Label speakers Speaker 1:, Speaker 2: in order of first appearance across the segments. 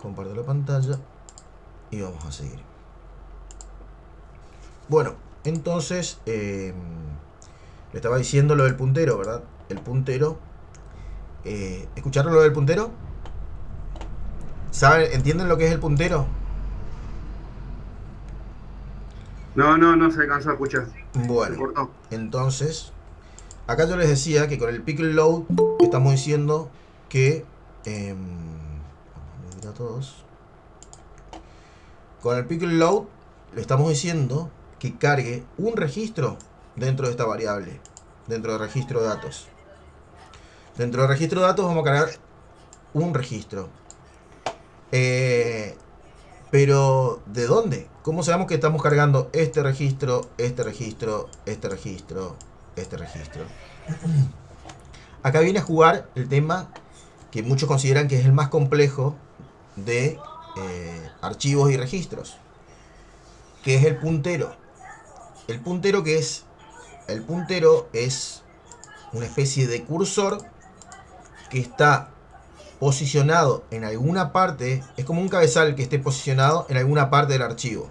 Speaker 1: Comparto la pantalla y vamos a seguir. Bueno, entonces le estaba diciendo lo del puntero, ¿verdad? El puntero. ¿Escucharon lo del puntero? ¿Saben? ¿Entienden lo que es el puntero?
Speaker 2: No se alcanzó a escuchar. Se
Speaker 1: Bueno,
Speaker 2: cortó.
Speaker 1: entonces acá yo les decía que con el pickle load estamos diciendo que vamos a medir a todos. Con el pickle load le estamos diciendo que cargue un registro dentro de esta variable, dentro del registro de datos. Dentro del registro de datos vamos a cargar un registro. Eh, pero, ¿de dónde? ¿Cómo sabemos que estamos cargando este registro, este registro, este registro, este registro? Acá viene a jugar el tema que muchos consideran que es el más complejo de archivos y registros, que es el puntero. El puntero que es, el puntero es una especie de cursor que está posicionado en alguna parte, es como un cabezal que esté posicionado en alguna parte del archivo.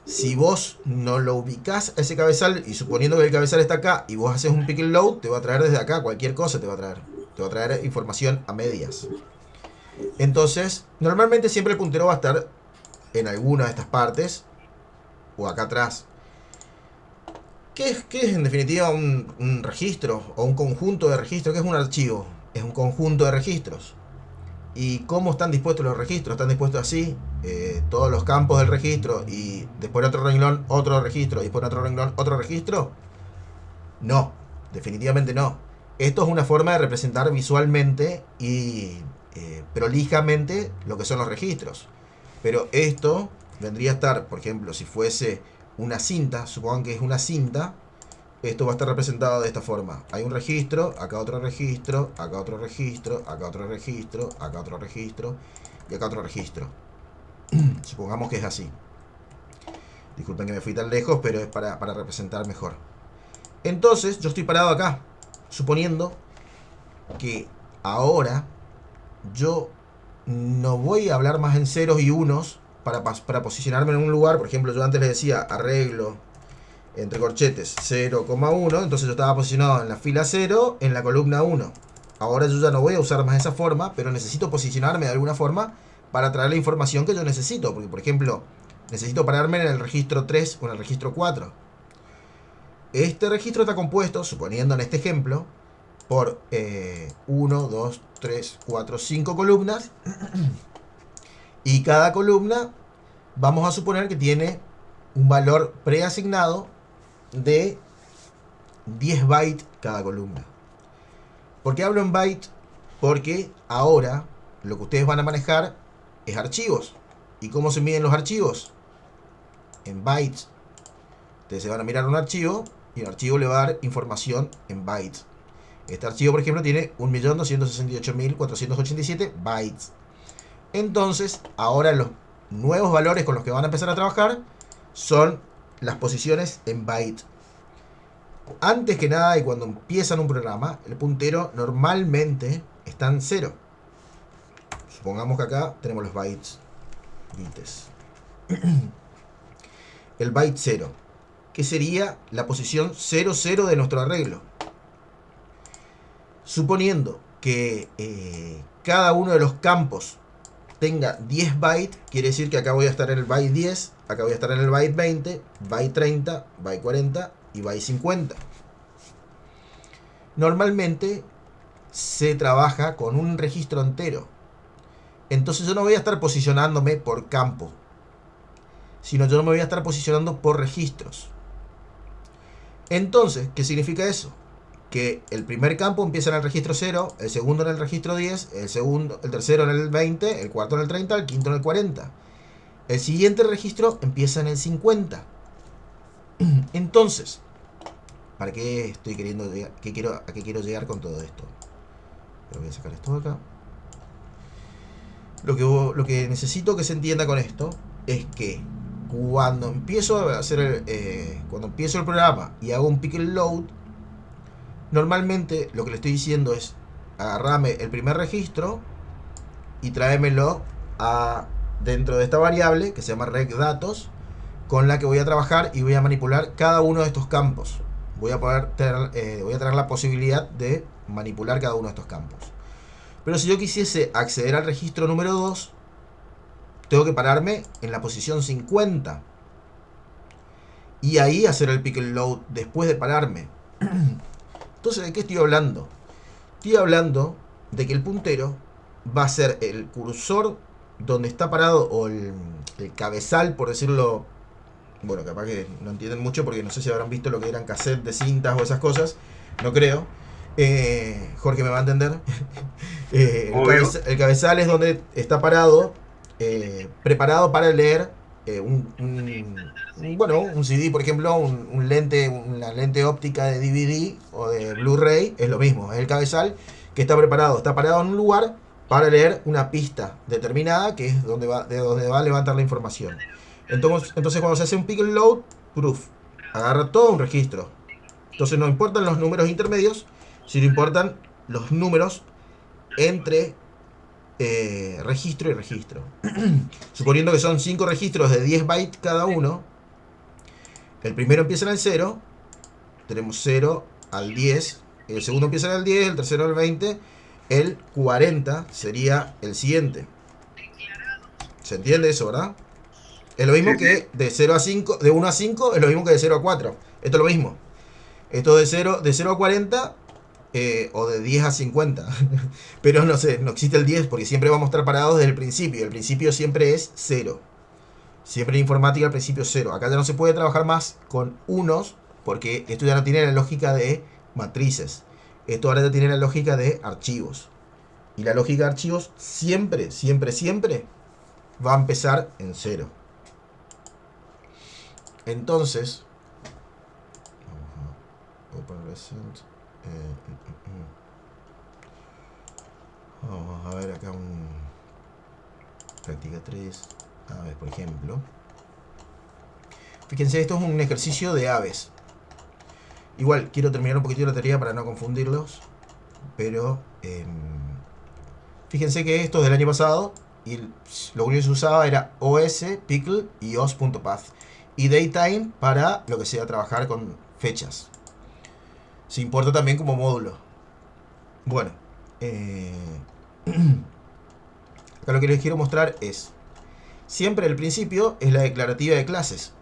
Speaker 1: Si vos no lo ubicás a ese cabezal, y suponiendo que el cabezal está acá, y vos haces un pickle load, te va a traer desde acá, cualquier cosa te va a traer. Te va a traer información a medias. Entonces, normalmente siempre el puntero va a estar en alguna de estas partes, o acá atrás. ¿Qué es en definitiva un registro? O un conjunto de registros. ¿Qué es un archivo? Es un conjunto de registros. ¿Y cómo están dispuestos los registros? ¿Están dispuestos así? Todos los campos del registro y después en otro renglón otro registro y después en otro renglón otro registro. No, definitivamente no. Esto es una forma de representar visualmente y prolijamente lo que son los registros. Pero esto vendría a estar, por ejemplo, si fuese una cinta, supongan que es una cinta, esto va a estar representado de esta forma. Hay un registro, acá otro registro, acá otro registro, acá otro registro, acá otro registro y acá otro registro. Supongamos que es así. Disculpen que me fui tan lejos, pero es para representar mejor. Entonces, yo estoy parado acá, suponiendo que ahora yo no voy a hablar más en ceros y unos para posicionarme en un lugar. Por ejemplo, yo antes les decía arreglo entre corchetes 0,1, entonces yo estaba posicionado en la fila 0, en la columna 1. Ahora yo ya no voy a usar más esa forma, pero necesito posicionarme de alguna forma para traer la información que yo necesito. Porque, por ejemplo, necesito pararme en el registro 3 o en el registro 4. Este registro está compuesto, suponiendo en este ejemplo, por 1, 2, 3, 4, 5 columnas. Y cada columna vamos a suponer que tiene un valor preasignado de 10 bytes cada columna. ¿Por qué hablo en bytes? Porque ahora lo que ustedes van a manejar es archivos. ¿Y cómo se miden los archivos? En bytes. Ustedes se van a mirar un archivo y el archivo le va a dar información en bytes. Este archivo, por ejemplo, tiene 1.268.487 bytes. Entonces, ahora los nuevos valores con los que van a empezar a trabajar son las posiciones en bytes. Antes que nada, y cuando empiezan un programa, el puntero normalmente está en 0. Supongamos que acá tenemos los bytes. El byte 0, que sería la posición 00 de nuestro arreglo. Suponiendo que cada uno de los campos tenga 10 bytes, quiere decir que acá voy a estar en el byte 10, acá voy a estar en el byte 20, byte 30, byte 40 y byte 50. Normalmente se trabaja con un registro entero. Entonces yo no voy a estar posicionándome por campo, sino yo no me voy a estar posicionando por registros. Entonces, ¿qué significa eso? Que el primer campo empieza en el registro 0, el segundo en el registro 10, el tercero en el 20, el cuarto en el 30, el quinto en el 40. El siguiente registro empieza en el 50. Entonces, ¿para qué estoy queriendo llegar? ¿A qué quiero llegar con todo esto? Pero voy a sacar esto de acá. Lo que necesito que se entienda con esto es que cuando empiezo a hacer cuando empiezo el programa y hago un pickle load, normalmente lo que le estoy diciendo es agarrame el primer registro y tráemelo dentro de esta variable que se llama recDatos, con la que voy a trabajar y voy a manipular cada uno de estos campos. Voy a tener la posibilidad de manipular cada uno de estos campos. Pero si yo quisiese acceder al registro número 2, tengo que pararme en la posición 50 y ahí hacer el pick and load después de pararme. Entonces, ¿de qué estoy hablando? Estoy hablando de que el puntero va a ser el cursor donde está parado, o el cabezal, por decirlo. Bueno, capaz que no entienden mucho porque no sé si habrán visto lo que eran cassettes de cintas o esas cosas. No creo. Jorge me va a entender. El cabezal es donde está parado, preparado para leer un CD, por ejemplo, una lente óptica de DVD o de Blu-ray. Es lo mismo, es el cabezal que está parado en un lugar para leer una pista determinada, que es de donde va a levantar la información. Entonces cuando se hace un pick and load, proof, agarra todo un registro. Entonces no importan los números intermedios, sino importan los números entre registro y registro. Suponiendo que son 5 registros de 10 bytes cada uno, el primero empieza en el 0, tenemos 0 al 10, el segundo empieza en el 10, el tercero en el 20, el 40 sería el siguiente. ¿Se entiende eso, verdad? Es lo mismo que de 0 a 5, de 1 a 5 es lo mismo que de 0 a 4. Esto es lo mismo. Esto de 0 a 40 o de 10 a 50. Pero no sé, no existe el 10 porque siempre vamos a estar parados desde el principio. El principio siempre es 0. Siempre en informática el principio es 0. Acá ya no se puede trabajar más con unos porque esto ya no tiene la lógica de matrices. Esto ahora ya tiene la lógica de archivos. Y la lógica de archivos siempre va a empezar en 0. Entonces, Open Recent, vamos a ver acá práctica 3 aves, por ejemplo. Fíjense, esto es un ejercicio de aves. Igual, quiero terminar un poquitito la teoría para no confundirlos, pero fíjense que esto es del año pasado y lo único que se usaba era OS, pickle y os.path. Y datetime para lo que sea trabajar con fechas. Se importa también como módulo. Bueno, acá lo que les quiero mostrar es, siempre el principio es la declarativa de clases.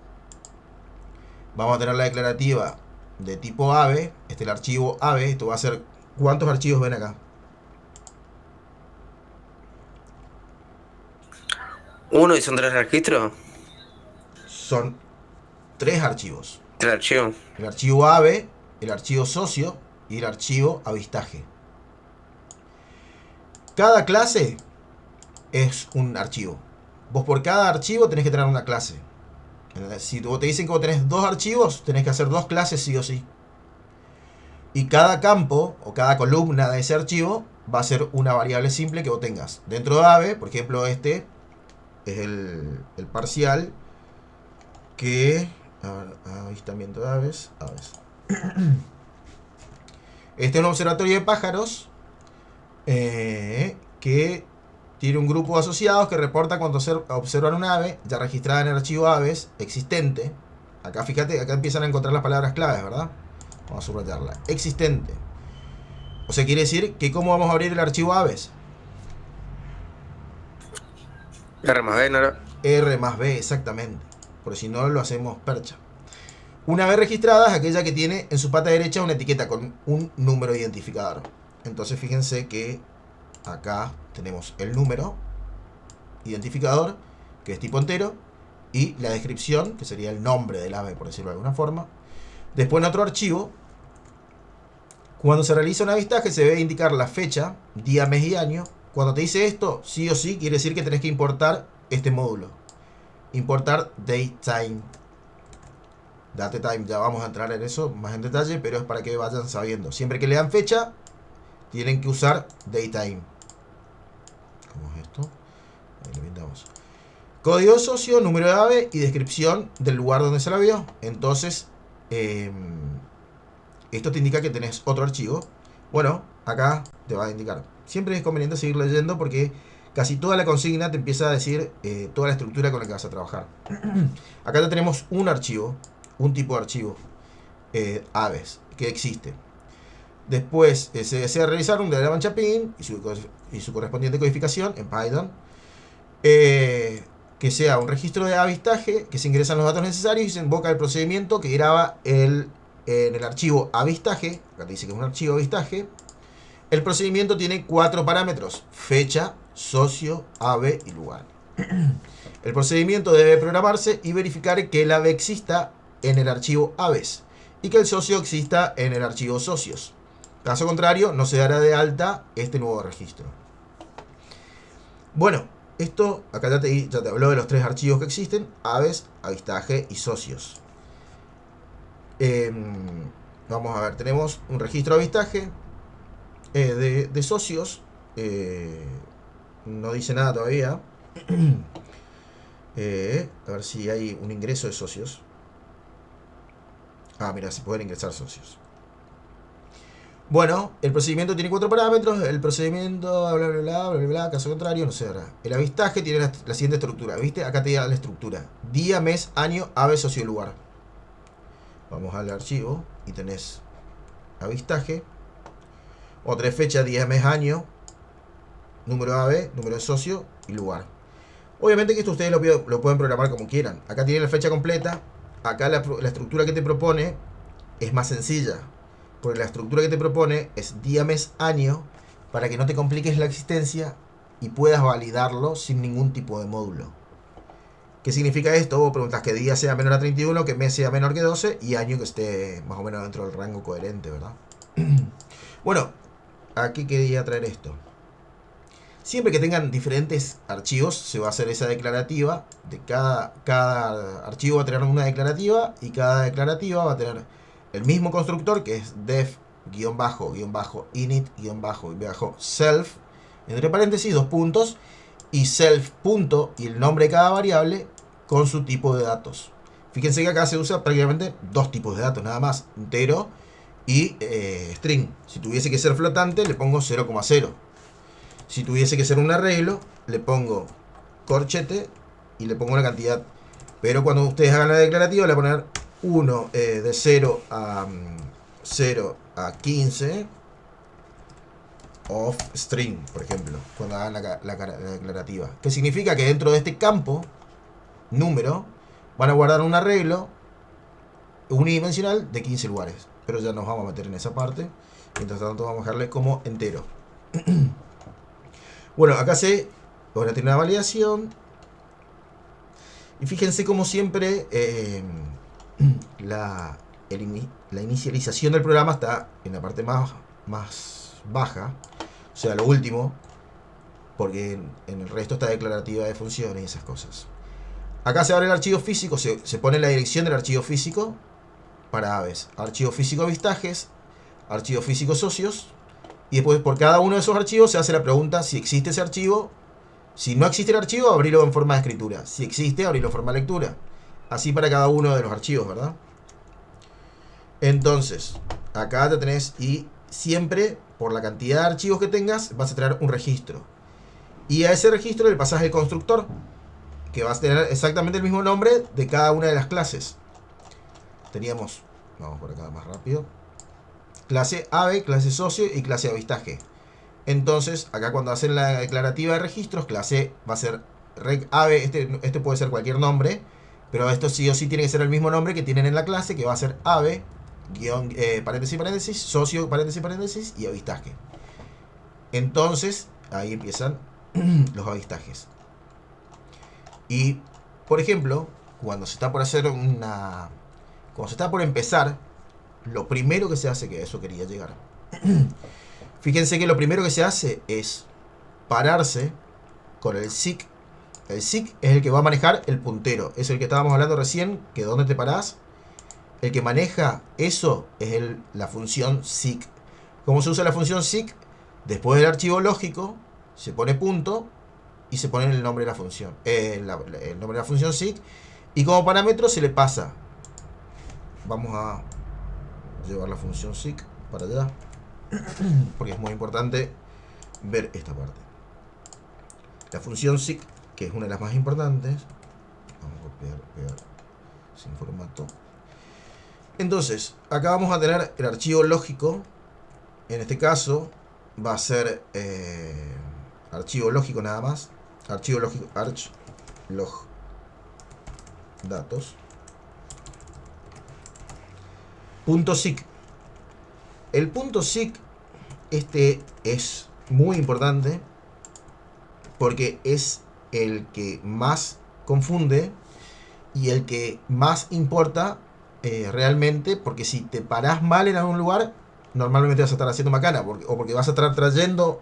Speaker 1: Vamos a tener la declarativa de tipo ave, este es el archivo ave, esto va a ser, ¿cuántos archivos ven acá?
Speaker 3: 1 y son 3 registros.
Speaker 1: Son 3 archivos.
Speaker 3: 3 archivos.
Speaker 1: El archivo ave, el archivo socio y el archivo avistaje. Cada clase es un archivo. Vos por cada archivo tenés que tener una clase. Si te dicen que vos tenés 2 archivos, tenés que hacer 2 clases sí o sí. Y cada campo o cada columna de ese archivo va a ser una variable simple que vos tengas. Dentro de ave, por ejemplo, este es el parcial que... A ver, avistamiento de aves. Este es un observatorio de pájaros que tiene un grupo de asociados que reporta cuando observan un ave ya registrada en el archivo aves existente. Acá fíjate, acá empiezan a encontrar las palabras claves, ¿verdad? Vamos a subrayarla. Existente. O sea, quiere decir que ¿cómo vamos a abrir el archivo aves?
Speaker 3: R más B, ¿no?
Speaker 1: R más B, exactamente. Porque si no lo hacemos percha. Una vez registrada es aquella que tiene en su pata derecha una etiqueta con un número identificador. Entonces fíjense que acá tenemos el número identificador, que es tipo entero, y la descripción, que sería el nombre del ave, por decirlo de alguna forma. Después en otro archivo, cuando se realiza un avistaje se debe indicar la fecha, día, mes y año. Cuando te dice esto, sí o sí, quiere decir que tenés que importar este módulo. Importar datetime. Datetime, ya vamos a entrar en eso más en detalle, pero es para que vayan sabiendo. Siempre que le dan fecha, tienen que usar datetime. ¿Cómo es esto? Ahí lo pintamos. Código socio, número de ave y descripción del lugar donde se la vio. Entonces, esto te indica que tenés otro archivo. Bueno, acá te va a indicar. Siempre es conveniente seguir leyendo porque casi toda la consigna te empieza a decir toda la estructura con la que vas a trabajar. Acá ya tenemos un archivo, un tipo de archivo, aves, que existe. Después se desea realizar un diagrama Chapin y su correspondiente codificación en Python. Que sea un registro de avistaje, que se ingresan los datos necesarios y se invoca el procedimiento que graba en el archivo avistaje. Acá te dice que es un archivo avistaje. El procedimiento tiene 4 parámetros: fecha, socio, ave y lugar. El procedimiento debe programarse y verificar que el ave exista en el archivo aves y que el socio exista en el archivo socios. Caso contrario, no se dará de alta este nuevo registro. Bueno, esto, acá ya te habló de los 3 archivos que existen: aves, avistaje y socios. Vamos a ver, tenemos un registro de avistaje, de socios, no dice nada todavía. A ver si hay un ingreso de socios. Ah, mira, se pueden ingresar socios. Bueno, el procedimiento tiene 4 parámetros. El procedimiento, bla, bla, bla, bla, bla, caso contrario, no sé ahora. El avistaje tiene la siguiente estructura, ¿viste? Acá te da la estructura: día, mes, año, ave, socio y lugar. Vamos al archivo y tenés avistaje, otra fecha, día, mes, año, número de ave, número de socio y lugar. Obviamente que esto ustedes lo pueden programar como quieran. Acá tienen la fecha completa. Acá la estructura que te propone es más sencilla, porque la estructura que te propone es día, mes, año, para que no te compliques la existencia y puedas validarlo sin ningún tipo de módulo. ¿Qué significa esto? Vos preguntas que día sea menor a 31, que mes sea menor que 12 y año que esté más o menos dentro del rango coherente, ¿verdad? Bueno, aquí quería traer esto. Siempre que tengan diferentes archivos, se va a hacer esa declarativa. De cada archivo va a tener una declarativa y cada declarativa va a tener el mismo constructor, que es def-init-self, entre paréntesis, 2 puntos, y self punto y el nombre de cada variable con su tipo de datos. Fíjense que acá se usa prácticamente 2 tipos de datos, nada más: entero y string. Si tuviese que ser flotante, le pongo 0,0. Si tuviese que ser un arreglo, le pongo corchete y le pongo una cantidad. Pero cuando ustedes hagan la declarativa, le voy a poner 1 de 0 a 15 of string, por ejemplo, cuando hagan la declarativa. Que significa que dentro de este campo, número, van a guardar un arreglo unidimensional de 15 lugares. Pero ya nos vamos a meter en esa parte. Mientras tanto vamos a dejarle como entero. Bueno, acá ahora tiene una validación. Y fíjense como siempre la inicialización del programa está en la parte más baja, o sea, lo último, porque en el resto está declarativa de funciones y esas cosas. Acá se abre el archivo físico, se pone la dirección del archivo físico para aves: archivo físico avistajes, archivo físico socios, y después por cada uno de esos archivos se hace la pregunta si existe ese archivo. Si no existe el archivo, abrirlo en forma de escritura. Si existe, abrirlo en forma de lectura. Así para cada uno de los archivos, ¿verdad? Entonces, acá te tenés, y siempre por la cantidad de archivos que tengas vas a tener un registro. Y a ese registro le pasas el constructor, que va a tener exactamente el mismo nombre de cada una de las clases. Teníamos, vamos por acá más rápido, clase ave, clase socio y clase avistaje. Entonces, acá cuando hacen la declarativa de registros, clase va a ser reg ave. Este puede ser cualquier nombre, pero esto sí o sí tiene que ser el mismo nombre que tienen en la clase, que va a ser ave, guión, paréntesis, paréntesis, socio, paréntesis, paréntesis y avistaje. Entonces, ahí empiezan los avistajes. Y, por ejemplo, cuando se está por hacer cuando se está por empezar, lo primero que se hace, que a eso quería llegar. Fíjense que lo primero que se hace es pararse con el seek. El seek es el que va a manejar el puntero. Es el que estábamos hablando recién, que donde te parás. El que maneja eso es la función seek. ¿Cómo se usa la función seek? Después del archivo lógico se pone punto y se pone el nombre de la función. El nombre de la función seek. Y como parámetro se le pasa. Vamos a llevar la función seek para allá, porque es muy importante ver esta parte. la función SIC, que es una de las más importantes. Vamos a copiar, pegar sin formato. Entonces, acá vamos a tener el archivo lógico. En este caso va a ser archivo lógico nada más. Archivo lógico, arch log datos. Punto .sic. El punto .sic, este es muy importante porque es el que más confunde y el que más importa realmente, porque si te parás mal en algún lugar, normalmente vas a estar haciendo macana, o porque vas a estar trayendo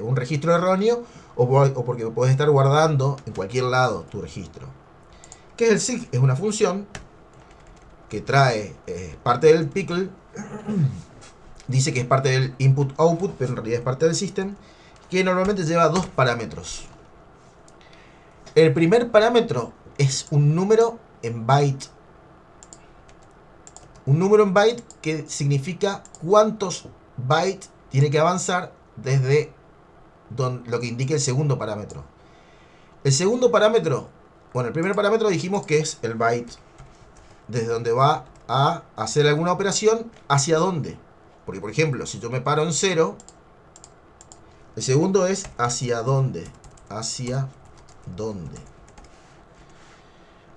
Speaker 1: un registro erróneo, o porque puedes estar guardando en cualquier lado tu registro. ¿Qué es el SIC? Es una función que trae parte del pickle. Dice que es parte del input-output, pero en realidad es parte del system, que normalmente lleva dos parámetros. El primer parámetro es un número en byte. Un número en byte que significa cuántos bytes tiene que avanzar desde lo que indica el segundo parámetro. El segundo parámetro, bueno, el primer parámetro dijimos que es el byte, desde donde va a hacer alguna operación, hacia dónde. Porque, por ejemplo, si yo me paro en 0, el segundo es hacia dónde. Hacia dónde.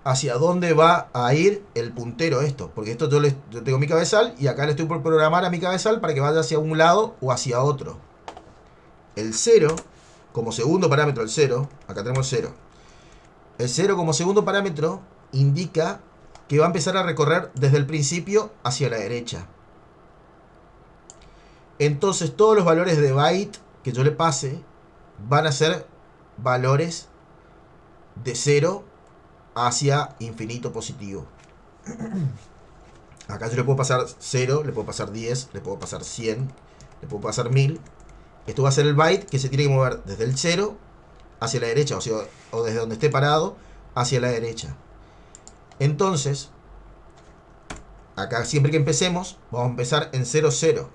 Speaker 1: Hacia dónde va a ir el puntero esto. Porque esto yo tengo mi cabezal y acá le estoy por programar a mi cabezal para que vaya hacia un lado o hacia otro. El 0, como segundo parámetro, el 0, acá tenemos el 0. El 0 como segundo parámetro indica que va a empezar a recorrer desde el principio hacia la derecha. Entonces todos los valores de byte que yo le pase van a ser valores de 0 hacia infinito positivo. Acá yo le puedo pasar 0, le puedo pasar 10, le puedo pasar 100, le puedo pasar 1000. Esto va a ser el byte que se tiene que mover desde el 0 hacia la derecha, o desde donde esté parado hacia la derecha. Entonces, acá siempre que empecemos, vamos a empezar en 0, 0.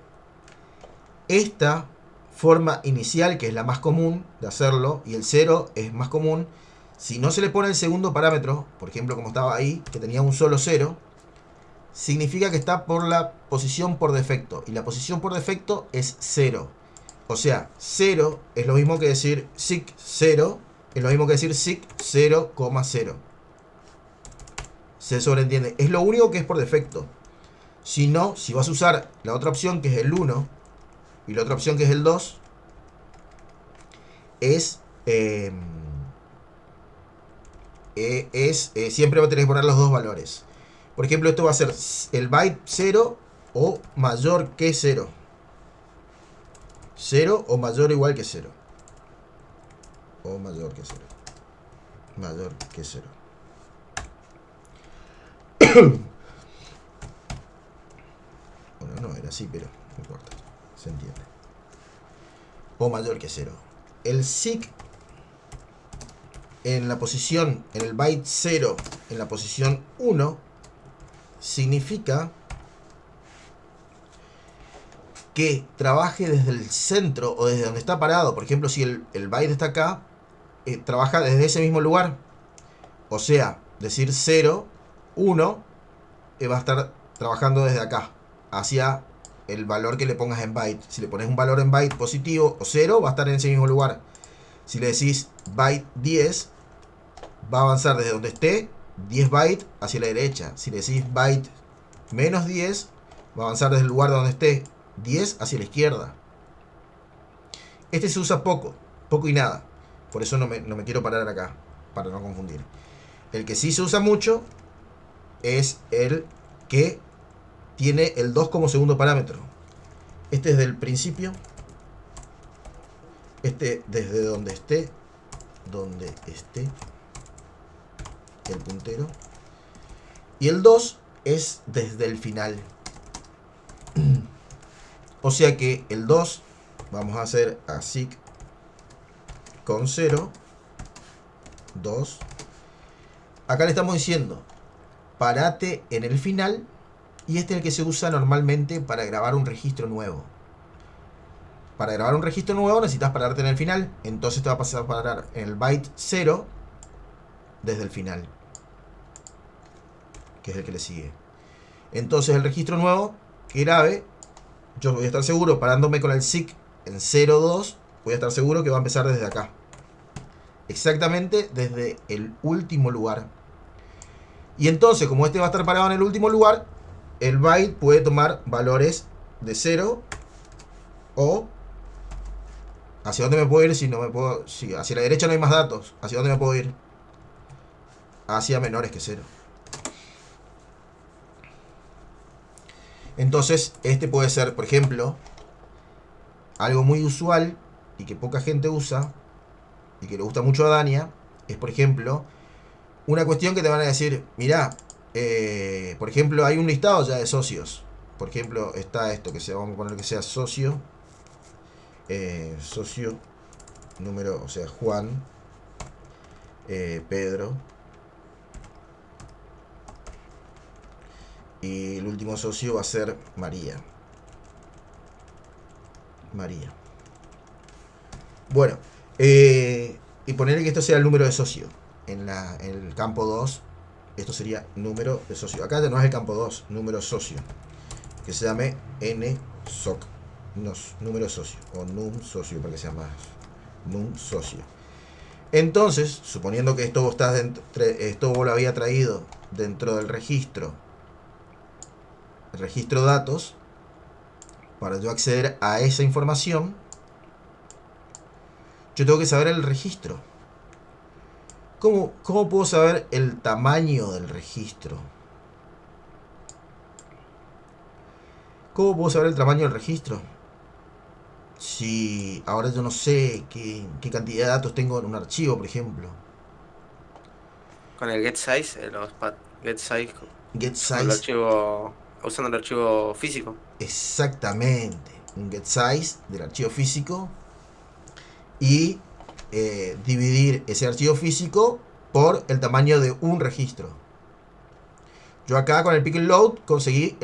Speaker 1: Esta forma inicial, que es la más común de hacerlo, y el 0 es más común, si no se le pone el segundo parámetro, por ejemplo como estaba ahí, que tenía un solo 0, significa que está por la posición por defecto, y la posición por defecto es 0. O sea, 0 es lo mismo que decir SIC 0, es lo mismo que decir SIC 0,0. Se sobreentiende, es lo único que es por defecto. Si no, si vas a usar la otra opción que es el 1, y la otra opción que es el 2, siempre va a tener que poner los dos valores. Por ejemplo, esto va a ser el byte 0 o mayor que 0. 0 o mayor o igual que 0. O mayor que 0. Mayor que 0. Bueno, no era así, pero no importa. Se entiende. O mayor que 0. El SIC en la posición, en el byte 0, en la posición 1, significa que trabaje desde el centro o desde donde está parado. Por ejemplo, si el byte está acá, trabaja desde ese mismo lugar. O sea, decir 0, 1, va a estar trabajando desde acá, hacia el valor que le pongas en byte. Si le pones un valor en byte positivo o 0, va a estar en ese mismo lugar. Si le decís byte 10, va a avanzar desde donde esté 10 bytes hacia la derecha. Si le decís byte menos 10, va a avanzar desde el lugar donde esté 10 hacia la izquierda. Este se usa poco y nada. Por eso no me quiero parar acá, para no confundir. El que sí se usa mucho es el que tiene el 2 como segundo parámetro. Este es del principio. Este desde donde esté el puntero. Y el 2 es desde el final. O sea que el 2 vamos a hacer así con 0, 2. Acá le estamos diciendo parate en el final, y este es el que se usa normalmente para grabar un registro nuevo. para grabar un registro nuevo necesitas pararte en el final. Entonces te va a pasar a parar en el byte 0 desde el final, que es el que le sigue. Entonces el registro nuevo que grabe, yo voy a estar seguro, parándome con el SIC en 0,2, voy a estar seguro que va a empezar desde acá. Exactamente desde el último lugar. Y entonces, como este va a estar parado en el último lugar, el byte puede tomar valores de 0 o... ¿Hacia dónde me puedo ir si no me puedo...? Si hacia la derecha no hay más datos, ¿hacia dónde me puedo ir? Hacia menores que 0. Entonces, este puede ser, por ejemplo, algo muy usual y que poca gente usa y que le gusta mucho a Dania, es, por ejemplo, una cuestión que te van a decir, mirá, por ejemplo, hay un listado ya de socios. Por ejemplo, está esto, que sea, vamos a poner que sea socio, socio, número, o sea, Juan, Pedro, y el último socio va a ser María. María. Bueno, y ponerle que esto sea el número de socio. En el campo 2, esto sería número de socio. Acá no es el campo 2, número socio. Que se llame NSOC. Número socio. O num socio, para que sea más. Num socio. Entonces, suponiendo que esto vos lo había traído dentro del registro. El registro datos. Para yo acceder a esa información, yo tengo que saber el registro. ¿Cómo puedo saber el tamaño del registro? ¿Cómo puedo saber el tamaño del registro? Si ahora yo no sé qué cantidad de datos tengo en un archivo, por ejemplo.
Speaker 3: Con el getSize, el getSize,
Speaker 1: getSize.
Speaker 3: Usando el archivo físico.
Speaker 1: Exactamente. Un getSize del archivo físico. Y dividir ese archivo físico por el tamaño de un registro. Yo acá con el pick and load conseguí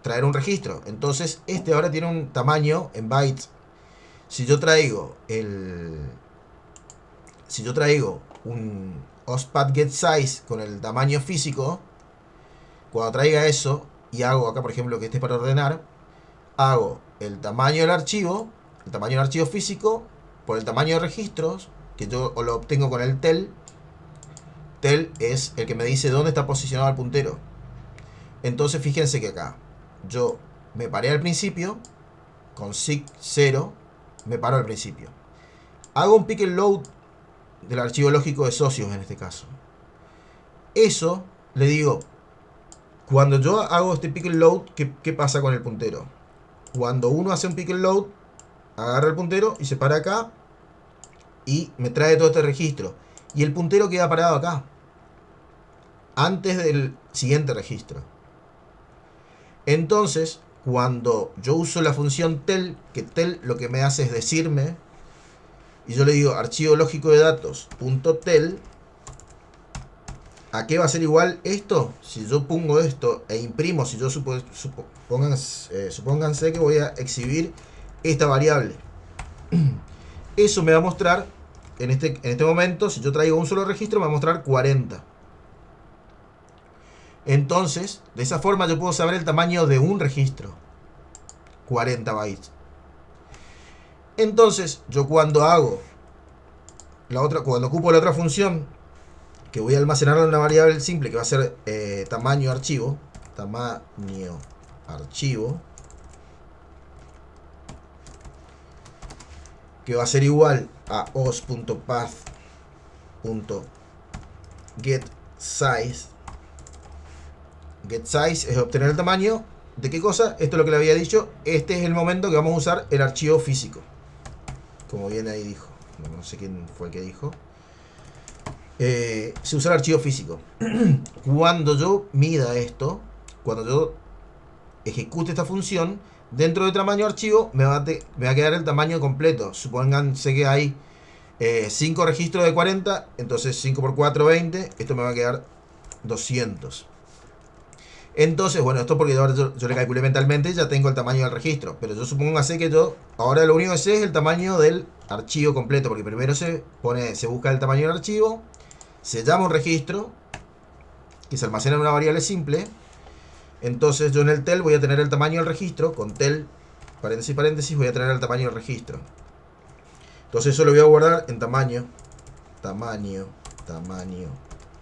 Speaker 1: traer un registro. Entonces este ahora tiene un tamaño en bytes. Si yo traigo un OSPAT getSize con el tamaño físico, cuando traiga eso y hago acá, por ejemplo, que este es para ordenar, hago el tamaño del archivo físico por el tamaño de registros, que yo lo obtengo con el tel. Tel es el que me dice dónde está posicionado el puntero. Entonces fíjense que acá yo me paré al principio, con SIG 0, me paro al principio. Hago un pick and load del archivo lógico de socios en este caso. Eso, le digo, cuando yo hago este pick and load, ¿qué pasa con el puntero? Cuando uno hace un pick and load, agarra el puntero y se para acá y me trae todo este registro. Y el puntero queda parado acá, antes del siguiente registro. Entonces, cuando yo uso la función tel, que tel lo que me hace es decirme, y yo le digo archivo lógico de datos .tel, ¿a qué va a ser igual esto? Si yo pongo esto e imprimo, si yo supónganse que voy a exhibir esta variable. Eso me va a mostrar, en este momento, si yo traigo un solo registro, me va a mostrar 40. Entonces, de esa forma yo puedo saber el tamaño de un registro. 40 bytes. Entonces, yo cuando cuando ocupo la otra función, que voy a almacenar en una variable simple, que va a ser tamaño archivo, que va a ser igual a os.path.getSize. GetSize es obtener el tamaño. ¿De qué cosa? Esto es lo que le había dicho. Este es el momento que vamos a usar el archivo físico. Como bien ahí dijo. No sé quién fue el que dijo. Se usa el archivo físico. Cuando yo mida esto, cuando yo ejecute esta función, dentro de tamaño archivo me va a quedar el tamaño completo. Supónganse que hay 5 registros de 40, entonces 5 por 4, 20. Esto me va a quedar 200. Entonces, bueno, esto porque yo le calculé mentalmente, ya tengo el tamaño del registro. Pero yo supóngase que yo, ahora lo único que sé es el tamaño del archivo completo. Porque primero se busca el tamaño del archivo, se llama un registro, que se almacena en una variable simple. Entonces yo en el tel voy a tener el tamaño del registro, con tel, paréntesis, paréntesis, voy a tener el tamaño del registro. Entonces eso lo voy a guardar en tamaño,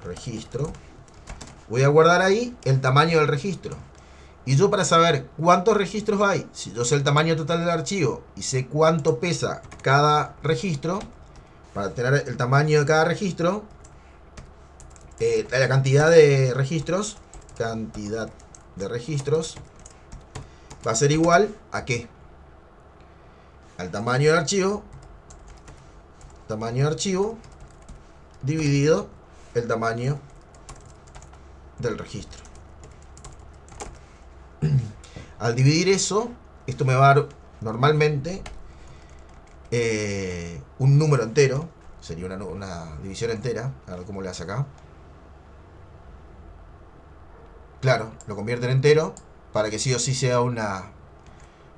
Speaker 1: registro. Voy a guardar ahí el tamaño del registro. Y yo, para saber cuántos registros hay, si yo sé el tamaño total del archivo y sé cuánto pesa cada registro, para tener el tamaño de cada registro, la cantidad de registros va a ser igual a ¿qué? Al tamaño del archivo, dividido el tamaño del registro. Al dividir eso, esto me va a dar normalmente un número entero. Sería una división entera. A ver cómo le hace acá. Claro, lo convierte en entero para que sí o sí sea una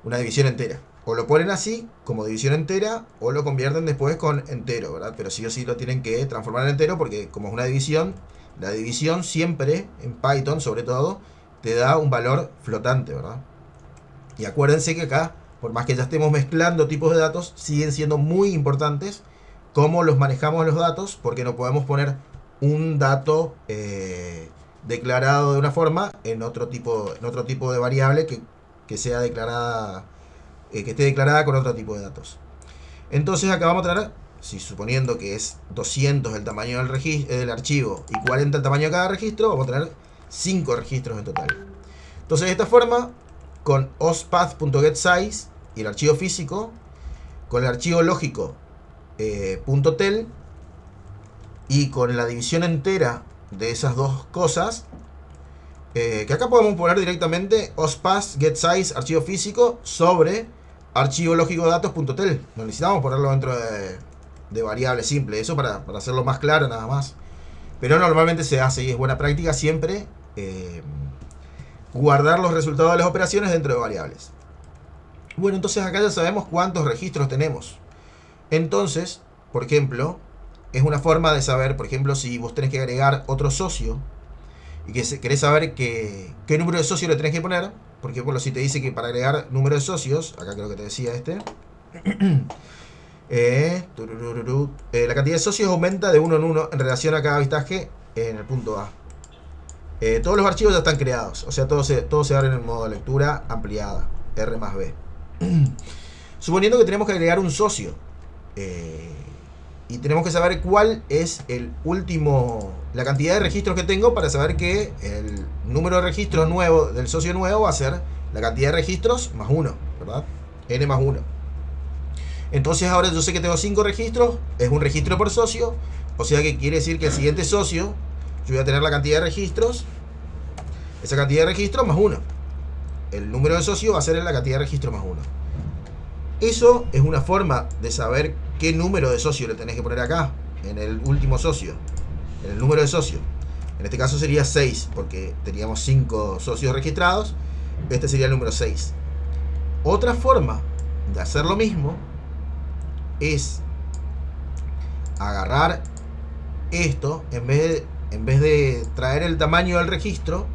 Speaker 1: división entera. O lo ponen así, como división entera, o lo convierten después con entero, ¿verdad? Pero sí o sí lo tienen que transformar en entero, porque como es una división, la división siempre, en Python sobre todo, te da un valor flotante, ¿verdad? Y acuérdense que acá, por más que ya estemos mezclando tipos de datos, siguen siendo muy importantes cómo los manejamos los datos, porque no podemos poner un dato declarado de una forma en otro tipo de variable que sea declarada, que esté declarada con otro tipo de datos. Entonces acá vamos a tener, si suponiendo que es 200 el tamaño del archivo y 40 el tamaño de cada registro, vamos a tener 5 registros en total. Entonces de esta forma, con ospath.getSize y el archivo físico, con el archivo lógico .tel y con la división entera de esas dos cosas, que acá podemos poner directamente ospath getSize archivo físico sobre archivo lógico datos.tel. No necesitamos ponerlo dentro de variable simple, eso para hacerlo más claro nada más. Pero normalmente se hace y es buena práctica siempre guardar los resultados de las operaciones dentro de variables. Bueno, entonces acá ya sabemos cuántos registros tenemos. Entonces, por ejemplo, es una forma de saber, por ejemplo, si vos tenés que agregar otro socio y que querés saber qué número de socios le tenés que poner. Por ejemplo, si te dice que para agregar número de socios, acá creo que te decía la cantidad de socios aumenta de 1 en 1 en relación a cada avistaje en el punto A. Todos los archivos ya están creados, o sea, todos se abren en modo de lectura ampliada, R más B. Suponiendo que tenemos que agregar un socio, y tenemos que saber cuál es la cantidad de registros que tengo para saber que el número de registros nuevo del socio nuevo va a ser la cantidad de registros más 1, ¿verdad? N más 1. Entonces ahora yo sé que tengo 5 registros, es un registro por socio, o sea que quiere decir que el siguiente socio, yo voy a tener la cantidad de registros, esa cantidad de registros más 1. El número de socio va a ser la cantidad de registros más 1. Eso es una forma de saber qué número de socio le tenés que poner acá, en el último socio, en el número de socio. En este caso sería 6, porque teníamos 5 socios registrados, este sería el número 6. Otra forma de hacer lo mismo es agarrar esto, en vez de traer el tamaño del registro,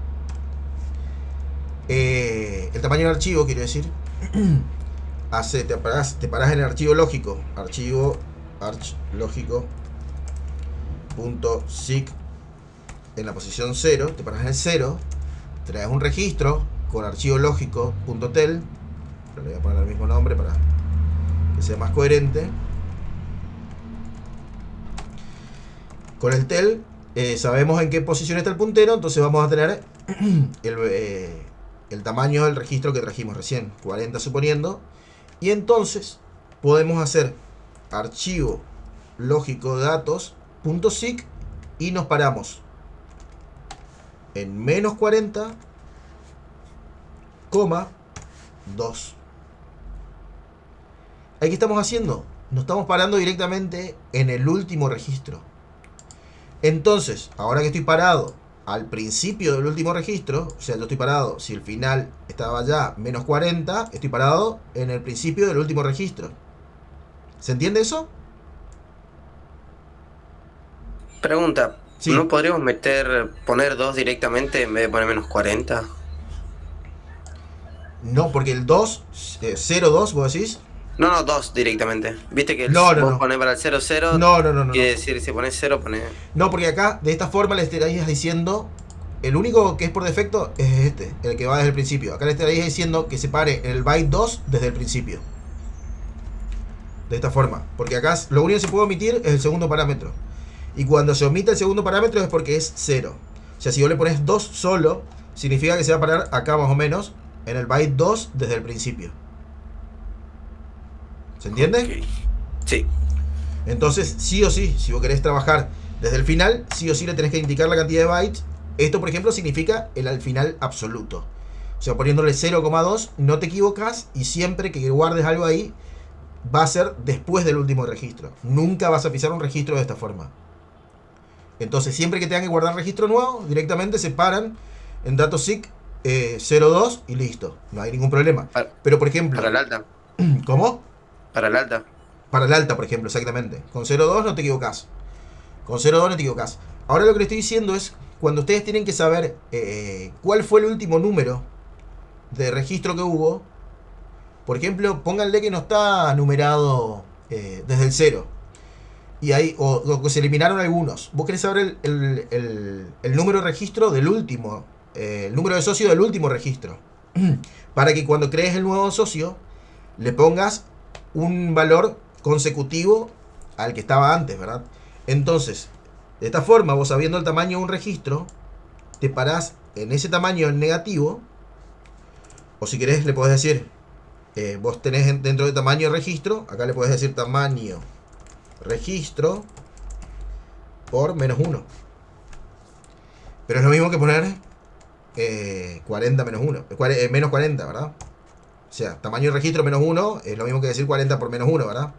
Speaker 1: el tamaño del archivo, quiero decir, te parás en el archivo lógico, arch-lógico.sig en la posición 0, te parás en el 0, traes un registro con archivo lógico.tel, le voy a poner el mismo nombre para que sea más coherente. Con el tel sabemos en qué posición está el puntero, entonces vamos a tener el tamaño del registro que trajimos recién, 40 suponiendo. Y entonces podemos hacer archivo lógico datos.sig y nos paramos en menos 40, 2. ¿Qué estamos haciendo? Nos estamos parando directamente en el último registro. Entonces, ahora que estoy parado al principio del último registro, o sea, yo estoy parado, si el final estaba ya menos 40, estoy parado en el principio del último registro. ¿Se entiende eso?
Speaker 3: Pregunta,
Speaker 1: Sí.
Speaker 3: ¿no podríamos poner 2 directamente en vez de poner -40?
Speaker 1: No, porque el 2, 0, 2, vos decís.
Speaker 3: No, no, 2 directamente. Viste que
Speaker 1: No, no,
Speaker 3: vos
Speaker 1: no.
Speaker 3: ponés para el 0, 0,
Speaker 1: No, no, no, no,
Speaker 3: quiere
Speaker 1: no.
Speaker 3: decir, si pones 0, pones...
Speaker 1: No, porque acá, de esta forma, le estarías diciendo. El único que es por defecto es este, el que va desde el principio. Acá le estarías diciendo que separe el byte 2 desde el principio. De esta forma. Porque acá lo único que se puede omitir es el segundo parámetro. Y cuando se omite el segundo parámetro es porque es 0. O sea, si vos le pones 2 solo, significa que se va a parar acá más o menos en el byte 2 desde el principio. ¿Se entiende?
Speaker 3: Ok. Sí.
Speaker 1: Entonces, sí o sí, si vos querés trabajar desde el final, sí o sí le tenés que indicar la cantidad de bytes. Esto, por ejemplo, significa el al final absoluto. O sea, poniéndole 0,2 no te equivocas y siempre que guardes algo ahí va a ser después del último registro. Nunca vas a pisar un registro de esta forma. Entonces, siempre que tengan que guardar registro nuevo, directamente se paran en datos SIC 02 y listo. No hay ningún problema. Pero, por ejemplo...
Speaker 3: Para el alta.
Speaker 1: ¿Cómo?
Speaker 3: Para el alta.
Speaker 1: Para el alta, por ejemplo, exactamente. Con 02 no te equivocas. Con 02 no te equivocas. Ahora lo que le estoy diciendo es, cuando ustedes tienen que saber cuál fue el último número de registro que hubo, por ejemplo, pónganle que no está numerado desde el 0. Y ahí, o que se eliminaron algunos. Vos querés saber el número de registro del último, el número de socio del último registro. Para que cuando crees el nuevo socio, le pongas un valor consecutivo al que estaba antes, ¿verdad? Entonces, de esta forma, vos sabiendo el tamaño de un registro, te parás en ese tamaño en negativo. O si querés, le podés decir, vos tenés dentro de tamaño de registro, acá le podés decir tamaño registro por -1. Pero es lo mismo que poner 40 menos 1, menos 40, ¿verdad? O sea, tamaño de registro -1 es lo mismo que decir 40 por -1, ¿verdad?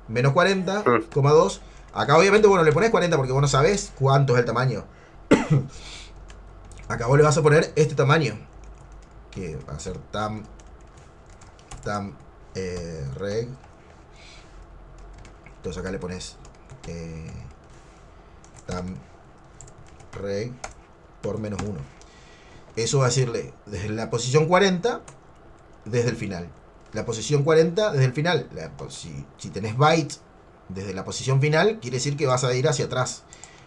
Speaker 1: Menos 40,2. Acá obviamente, bueno, le pones 40 porque vos no sabés cuánto es el tamaño. Acá vos le vas a poner este tamaño, que va a ser reg. Entonces acá le pones tam reg por -1. Eso va a decirle desde la posición 40 desde el final. La posición 40 desde el final. Si tenés bytes desde la posición final, quiere decir que vas a ir hacia atrás.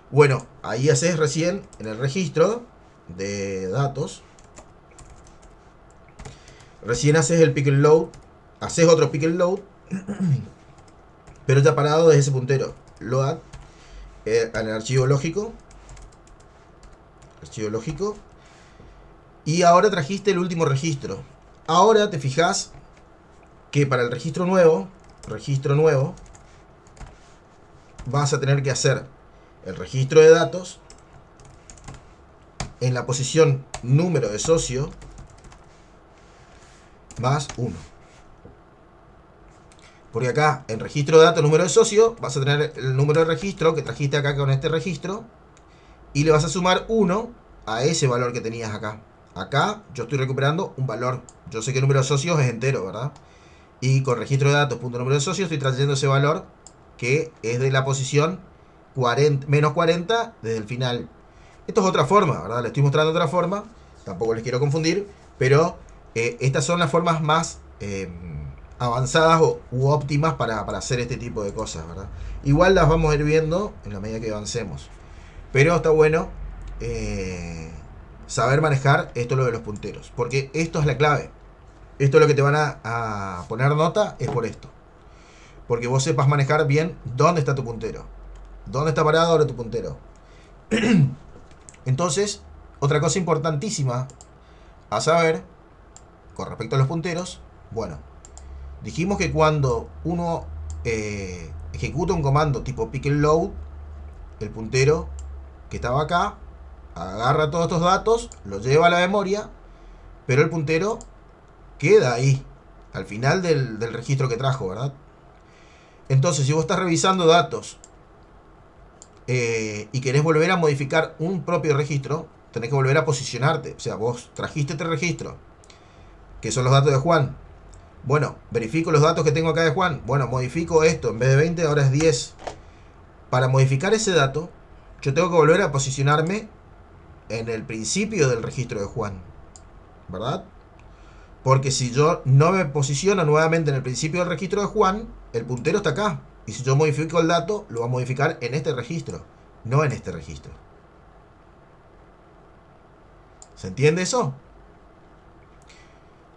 Speaker 1: Bueno, ahí haces recién en el registro de datos. Recién haces el pick and load. Haces otro pick and load. Pero ya parado desde ese puntero. Load al archivo lógico. Archivo lógico. Y ahora trajiste el último registro. Ahora te fijas que para el registro nuevo, vas a tener que hacer el registro de datos en la posición número de socio más 1. Porque acá en registro de datos número de socio vas a tener el número de registro que trajiste acá con este registro y le vas a sumar 1 a ese valor que tenías acá. Acá yo estoy recuperando un valor. Yo sé que el número de socios es entero, ¿verdad? Y con registro de datos, punto número de socios, estoy trayendo ese valor que es de la posición menos 40 desde el final. Esto es otra forma, ¿verdad? Le estoy mostrando otra forma. Tampoco les quiero confundir. Pero estas son las formas más avanzadas u óptimas para hacer este tipo de cosas, ¿verdad? Igual las vamos a ir viendo en la medida que avancemos. Pero está bueno saber manejar esto lo de los punteros. Porque esto es la clave. Esto es lo que te van a poner nota, es por esto. Porque vos sepas manejar bien dónde está tu puntero. Dónde está parado ahora tu puntero. Entonces, otra cosa importantísima a saber con respecto a los punteros. Bueno, dijimos que cuando uno ejecuta un comando tipo pick and load, el puntero que estaba acá agarra todos estos datos, los lleva a la memoria, pero el puntero queda ahí, al final del registro que trajo, ¿verdad? Entonces, si vos estás revisando datos y querés volver a modificar un propio registro, tenés que volver a posicionarte. O sea, vos trajiste este registro, que son los datos de Juan. Bueno, verifico los datos que tengo acá de Juan. Bueno, modifico esto. En vez de 20, ahora es 10. Para modificar ese dato, yo tengo que volver a posicionarme en el principio del registro de Juan, ¿verdad? Porque si yo no me posiciono nuevamente en el principio del registro de Juan, el puntero está acá. Y si yo modifico el dato, lo va a modificar en este registro, no en este registro. ¿Se entiende eso?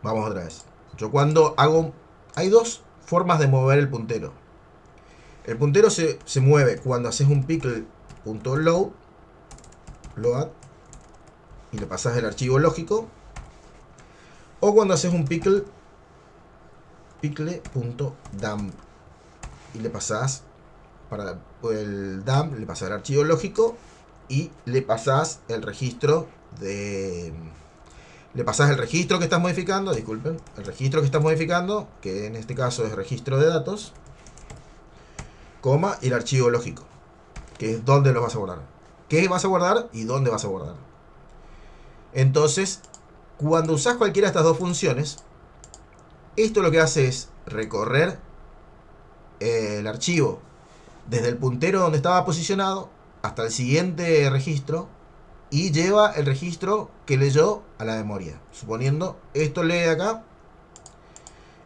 Speaker 1: Vamos otra vez. Yo cuando hago... Hay dos formas de mover el puntero. El puntero se mueve cuando haces un pickle.load y le pasas el archivo lógico, o cuando haces un pickle.dump y le pasas para el dump, le pasas el archivo lógico y le pasas el registro de... Le pasas el registro que estás modificando, disculpen, el registro que estás modificando, que en este caso es registro de datos, coma, y el archivo lógico, que es dónde lo vas a guardar. ¿Qué vas a guardar y dónde vas a guardar? Entonces, cuando usas cualquiera de estas dos funciones, esto lo que hace es recorrer el archivo desde el puntero donde estaba posicionado hasta el siguiente registro y lleva el registro que leyó a la memoria. Suponiendo, esto lee acá,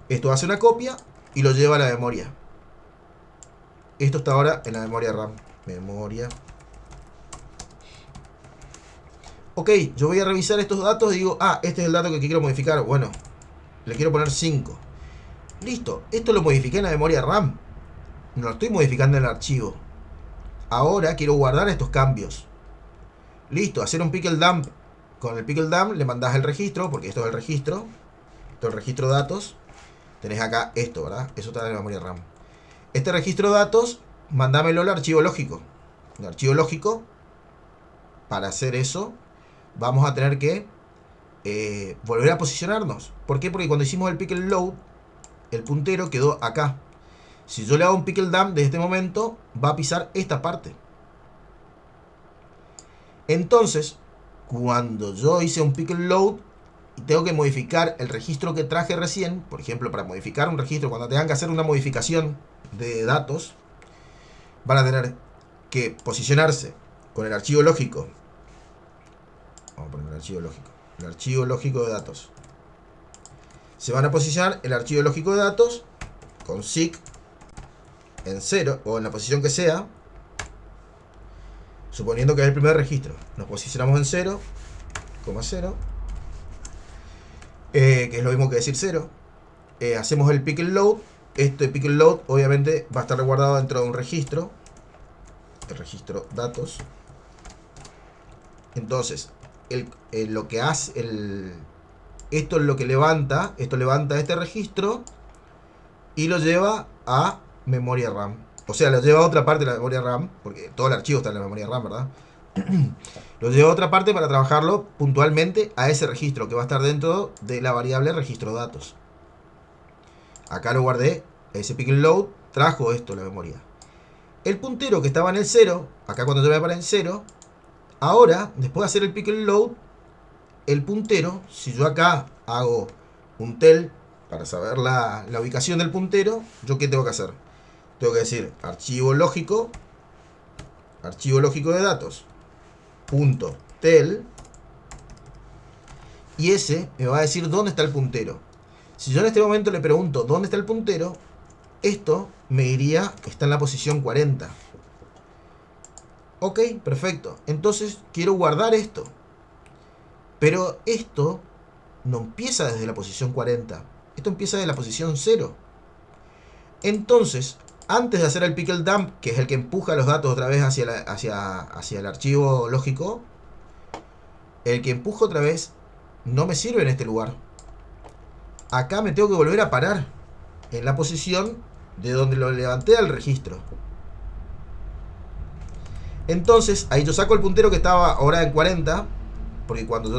Speaker 1: esto hace una copia y lo lleva a la memoria. Esto está ahora en la memoria RAM. Memoria. Ok, yo voy a revisar estos datos y digo, este es el dato que quiero modificar. Bueno, le quiero poner 5. Listo, esto lo modifiqué en la memoria RAM. No lo estoy modificando en el archivo. Ahora quiero guardar estos cambios. Listo, hacer un pickle dump. Con el pickle dump le mandás el registro, porque esto es el registro. Esto es el registro de datos. Tenés acá esto, ¿verdad? Eso está en la memoria RAM. Este registro de datos, mandámelo al archivo lógico. El archivo lógico, para hacer eso, vamos a tener que volver a posicionarnos. ¿Por qué? Porque cuando hicimos el pickle load, el puntero quedó acá. Si yo le hago un pickle dump desde este momento, va a pisar esta parte. Entonces, cuando yo hice un pickle load y tengo que modificar el registro que traje recién, por ejemplo, para modificar un registro, cuando tengan que hacer una modificación de datos, van a tener que posicionarse con el archivo lógico. Vamos a poner el archivo lógico. El archivo lógico de datos. Se van a posicionar el archivo lógico de datos con SIG en 0 o en la posición que sea. Suponiendo que es el primer registro. Nos posicionamos en 0, 0. Que es lo mismo que decir 0. Hacemos el pickle load. Este pickle load obviamente va a estar guardado dentro de un registro. El registro datos. Entonces, lo que hace esto es lo que levanta. Esto levanta este registro y lo lleva a memoria RAM. O sea, lo lleva a otra parte de la memoria RAM, porque todo el archivo está en la memoria RAM, ¿verdad? Lo lleva a otra parte para trabajarlo puntualmente a ese registro que va a estar dentro de la variable registro datos. Acá lo guardé, ese pickle load trajo esto a la memoria. El puntero que estaba en el 0, acá cuando yo me para en 0, ahora, después de hacer el pickle load, el puntero, si yo acá hago un tel para saber la ubicación del puntero, ¿yo qué tengo que hacer? Tengo que decir archivo lógico de datos, punto tel, y ese me va a decir dónde está el puntero. Si yo en este momento le pregunto dónde está el puntero, esto me diría que está en la posición 40. Ok, perfecto. Entonces quiero guardar esto. Pero esto no empieza desde la posición 40. Esto empieza desde la posición 0. Entonces, antes de hacer el pickle dump, que es el que empuja los datos otra vez hacia el archivo lógico, el que empuja otra vez no me sirve en este lugar. Acá me tengo que volver a parar en la posición de donde lo levanté al registro. Entonces, ahí yo saco el puntero que estaba ahora en 40, porque cuando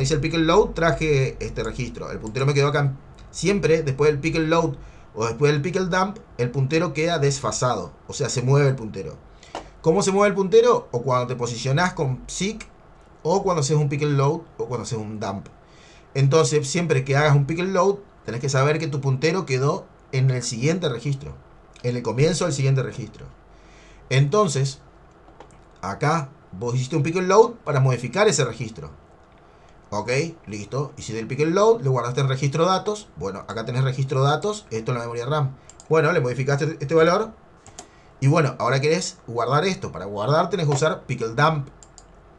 Speaker 1: hice el pickle load, traje este registro. El puntero me quedó acá. Siempre, después del pickle load o después del pickle dump, el puntero queda desfasado. O sea, se mueve el puntero. ¿Cómo se mueve el puntero? O cuando te posicionás con SIG o cuando haces un pick and load, o cuando haces un dump. Entonces, siempre que hagas un pick and load, tenés que saber que tu puntero quedó en el siguiente registro, en el comienzo del siguiente registro. Entonces, acá vos hiciste un pick and load para modificar ese registro. Ok, listo. Hiciste el pick and load, le guardaste en registro datos. Bueno, acá tenés registro datos, esto en la memoria RAM. Bueno, le modificaste este valor. Y bueno, ahora querés guardar esto. Para guardar tenés que usar pickle dump.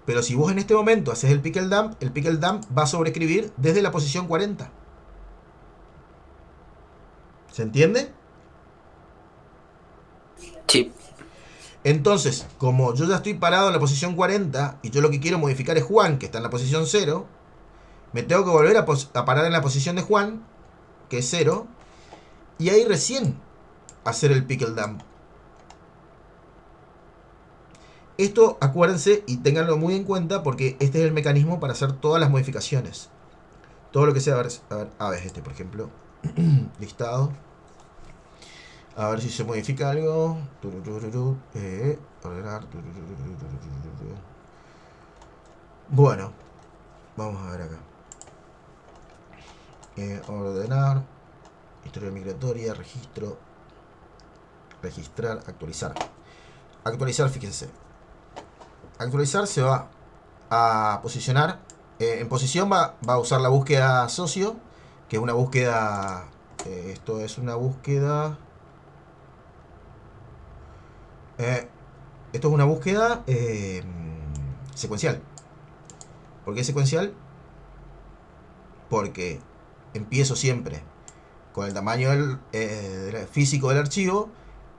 Speaker 1: Pero si vos en este momento haces el pickle dump va a sobreescribir desde la posición 40. ¿Se entiende?
Speaker 3: Sí.
Speaker 1: Entonces, como yo ya estoy parado en la posición 40 y yo lo que quiero modificar es Juan, que está en la posición 0, me tengo que volver a parar en la posición de Juan, que es 0, y ahí recién hacer el pickle dump. Esto acuérdense y ténganlo muy en cuenta porque este es el mecanismo para hacer todas las modificaciones. Todo lo que sea, a ver este por ejemplo, listado. A ver si se modifica algo. Ordenar. Bueno, vamos a ver acá. Ordenar. Historia migratoria, registro. Registrar, actualizar. Actualizar, fíjense. Actualizar se va a posicionar. En posición va a usar la búsqueda socio, que es una búsqueda. Esto es una búsqueda. Esto es una búsqueda secuencial. ¿Por qué secuencial? Porque empiezo siempre con el tamaño físico del archivo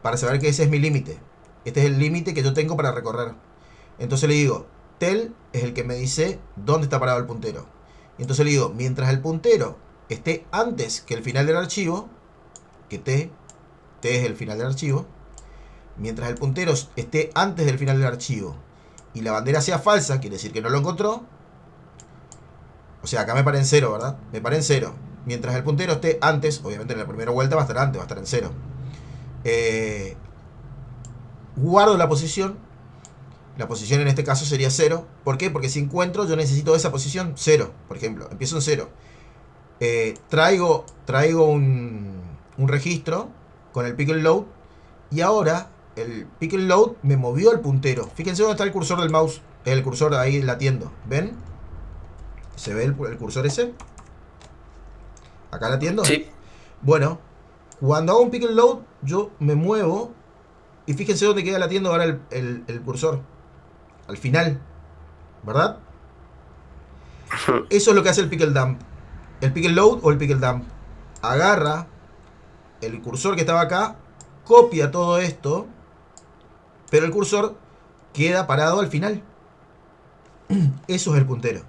Speaker 1: para saber que ese es mi límite. Este es el límite que yo tengo para recorrer. Entonces le digo, tel es el que me dice dónde está parado el puntero. Y entonces le digo, mientras el puntero esté antes que el final del archivo, que t es el final del archivo, mientras el puntero esté antes del final del archivo y la bandera sea falsa, quiere decir que no lo encontró. O sea, acá me paré en 0, ¿verdad? Me paré en 0. Mientras el puntero esté antes, obviamente en la primera vuelta va a estar antes, va a estar en 0. Guardo la posición. La posición en este caso sería 0. ¿Por qué? Porque si encuentro, yo necesito esa posición 0, por ejemplo. Empiezo en 0. Traigo un registro con el pick and load. Y ahora el pick and load me movió el puntero. Fíjense dónde está el cursor del mouse. El cursor ahí latiendo. ¿Ven? ¿Se ve el cursor ese? ¿Acá latiendo?
Speaker 3: Sí.
Speaker 1: Bueno, cuando hago un pick and load, yo me muevo. Y fíjense dónde queda latiendo ahora el cursor. Al final. ¿Verdad? Eso es lo que hace el pick and dump. El pick and load o el pick and dump. Agarra el cursor que estaba acá. Copia todo esto. Pero el cursor queda parado al final. Eso es el puntero.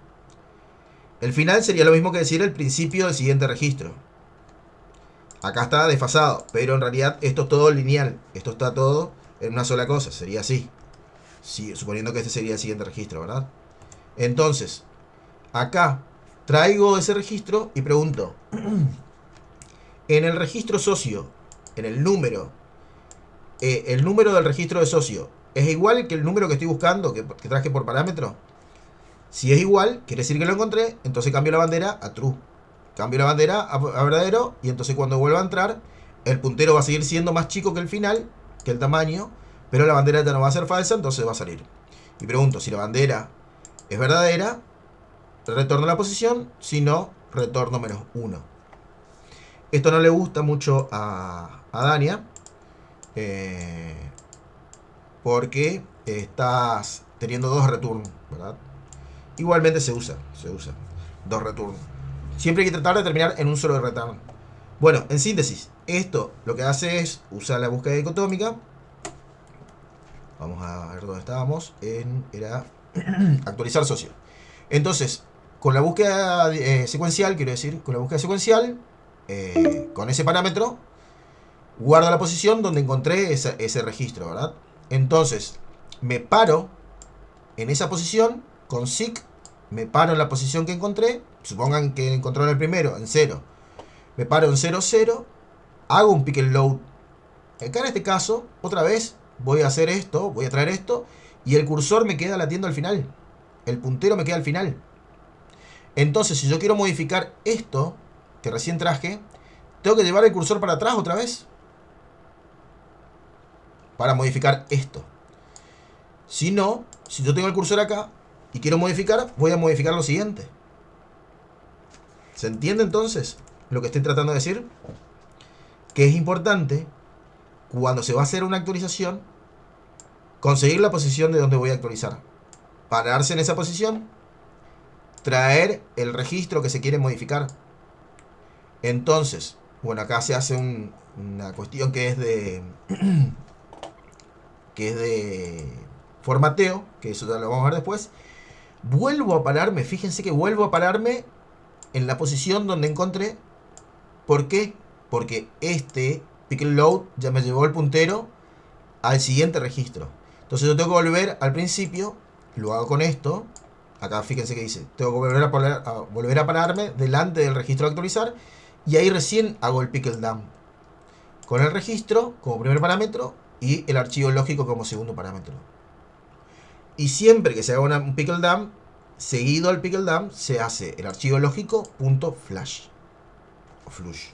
Speaker 1: El final sería lo mismo que decir el principio del siguiente registro. Acá está desfasado, pero en realidad esto es todo lineal. Esto está todo en una sola cosa. Sería así. Sí, suponiendo que este sería el siguiente registro, ¿verdad? Entonces, acá traigo ese registro y pregunto. En el registro socio, en el número del registro de socio, ¿es igual que el número que estoy buscando, que traje por parámetro? Si es igual, quiere decir que lo encontré, entonces cambio la bandera a true. Cambio la bandera a verdadero, y entonces cuando vuelva a entrar, el puntero va a seguir siendo más chico que el final, que el tamaño, pero la bandera ya no va a ser falsa, entonces va a salir. Y pregunto, si la bandera es verdadera, retorno la posición, si no, retorno -1. Esto no le gusta mucho a Dania, porque estás teniendo 2 return, ¿verdad? Igualmente se usa 2 return. Siempre hay que tratar de terminar en un solo return. Bueno, en síntesis, esto lo que hace es usar la búsqueda dicotómica. Vamos a ver dónde estábamos. Era actualizar socio. Entonces, con la búsqueda secuencial, quiero decir, con la búsqueda secuencial, con ese parámetro, guardo la posición donde encontré ese registro, ¿verdad? Entonces, me paro en esa posición, con seek, me paro en la posición que encontré. Supongan que encontró en el primero, en 0. Me paro en 0, 0. Hago un pick and load. Acá en este caso, otra vez, voy a hacer esto, voy a traer esto, y el cursor me queda latiendo al final. El puntero me queda al final. Entonces, si yo quiero modificar esto que recién traje, tengo que llevar el cursor para atrás otra vez para modificar esto. Si no, si yo tengo el cursor acá y quiero modificar, voy a modificar lo siguiente. ¿Se entiende entonces lo que estoy tratando de decir? Que es importante, cuando se va a hacer una actualización, conseguir la posición de donde voy a actualizar. Pararse en esa posición, traer el registro que se quiere modificar. Entonces, bueno, acá se hace una cuestión que es de formateo, que eso ya lo vamos a ver después. Vuelvo a pararme, fíjense que vuelvo a pararme en la posición donde encontré. ¿Por qué? Porque este pickle load ya me llevó el puntero al siguiente registro. Entonces yo tengo que volver al principio. Lo hago con esto. Acá fíjense que dice, tengo que volver a pararme delante del registro a actualizar. Y ahí recién hago el pickle dump con el registro como primer parámetro y el archivo lógico como segundo parámetro. Y siempre que se haga un pickle dump, seguido al pickle dump, se hace el archivo lógico .flush o flush.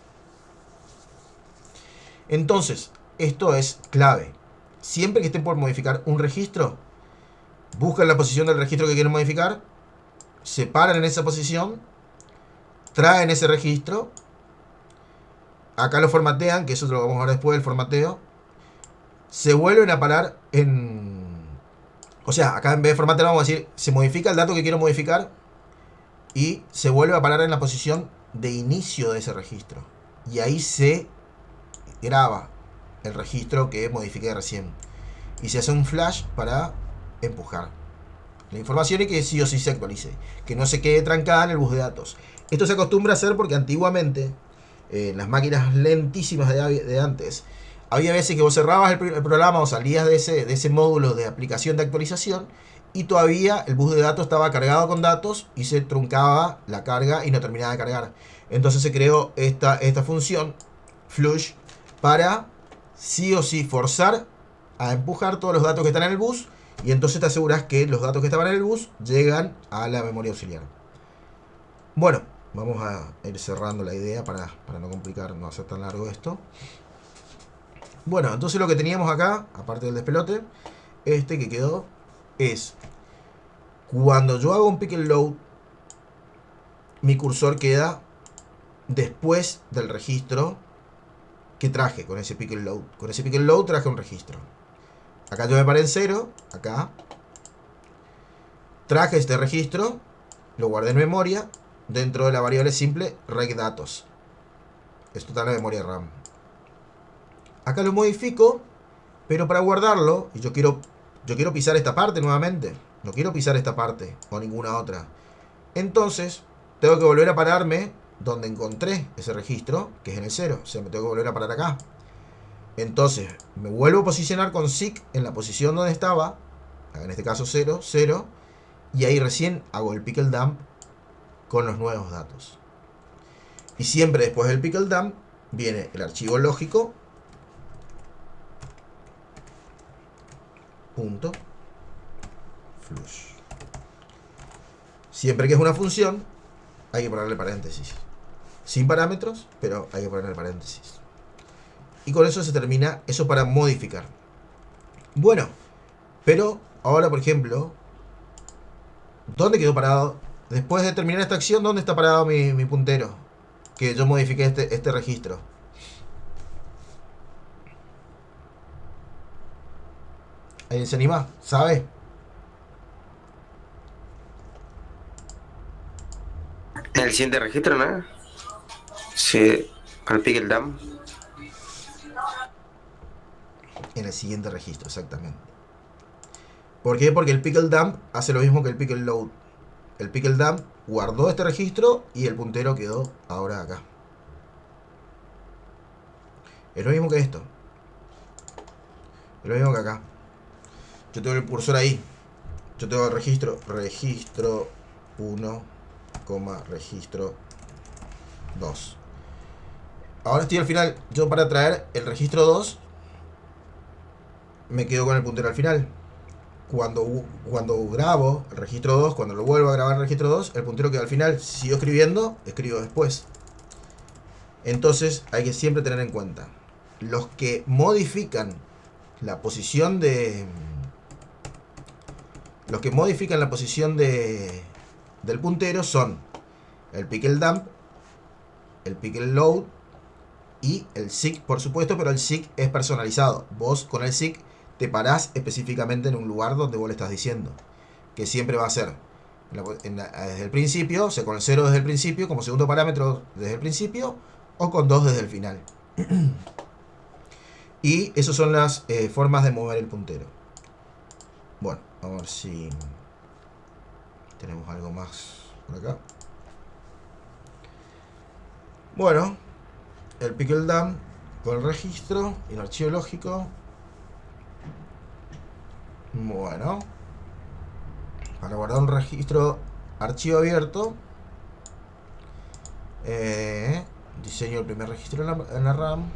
Speaker 1: Entonces, esto es clave. Siempre que estén por modificar un registro, buscan la posición del registro que quieren modificar, se paran en esa posición, traen ese registro, acá lo formatean, que eso lo vamos a ver después, el formateo, se vuelven a parar en... O sea, acá en vez de formatear vamos a decir, se modifica el dato que quiero modificar y se vuelve a parar en la posición de inicio de ese registro. Y ahí se graba el registro que modifiqué recién. Y se hace un flash para empujar la información y que sí o sí se actualice. Que no se quede trancada en el bus de datos. Esto se acostumbra a hacer porque antiguamente, en las máquinas lentísimas de antes, había veces que vos cerrabas el programa o salías de ese módulo de aplicación de actualización y todavía el bus de datos estaba cargado con datos y se truncaba la carga y no terminaba de cargar. Entonces se creó esta función, flush, para sí o sí forzar a empujar todos los datos que están en el bus y entonces te aseguras que los datos que estaban en el bus llegan a la memoria auxiliar. Bueno, vamos a ir cerrando la idea para no complicar, no hacer tan largo esto. Bueno, entonces lo que teníamos acá, aparte del despelote, este que quedó, es cuando yo hago un pickle load, mi cursor queda después del registro que traje con ese pickle load. Con ese pickle load traje un registro. Acá yo me paré en 0, acá. Traje este registro, lo guardé en memoria, dentro de la variable simple regdatos. Esto está en la memoria RAM. Acá lo modifico, pero para guardarlo, y yo quiero pisar esta parte nuevamente. No quiero pisar esta parte o ninguna otra. Entonces, tengo que volver a pararme donde encontré ese registro, que es en el 0. O sea, me tengo que volver a parar acá. Entonces, me vuelvo a posicionar con SIC en la posición donde estaba, en este caso 0, 0, y ahí recién hago el pickle dump con los nuevos datos. Y siempre después del pickle dump viene el archivo lógico .flush. Siempre que es una función, hay que ponerle paréntesis. Sin parámetros, pero hay que ponerle paréntesis. Y con eso se termina eso para modificar. Bueno, pero ahora, por ejemplo, ¿dónde quedó parado? Después de terminar esta acción, ¿dónde está parado mi puntero? Que yo modifiqué este registro. ¿Alguien se anima? ¿Sabe?
Speaker 3: En el siguiente registro, ¿no? Sí, al pickle dump.
Speaker 1: En el siguiente registro, exactamente. ¿Por qué? Porque el pickle dump hace lo mismo que el pickle load. El pickle dump guardó este registro y el puntero quedó ahora acá. Es lo mismo que esto. Es lo mismo que acá. Yo tengo el cursor ahí. Yo tengo el registro 1, registro 2. Ahora estoy al final. Yo para traer el registro 2 me quedo con el puntero al final. cuando grabo el registro 2, cuando lo vuelvo a grabar el registro 2, el puntero que al final sigo escribiendo, escribo después. Entonces hay que siempre tener en cuenta, los que modifican la posición de... Los que modifican la posición del puntero son el pickle dump, el pickle load y el seek, por supuesto, pero el seek es personalizado. Vos con el seek te parás específicamente en un lugar donde vos le estás diciendo, que siempre va a ser desde el principio, o sea, con el 0 desde el principio, como segundo parámetro desde el principio, o con 2 desde el final. Y esas son las formas de mover el puntero. Bueno, a ver si tenemos algo más por acá. Bueno, el pickle dump con el registro y el archivo lógico. Bueno, para guardar un registro archivo abierto, diseño el primer registro en la RAM.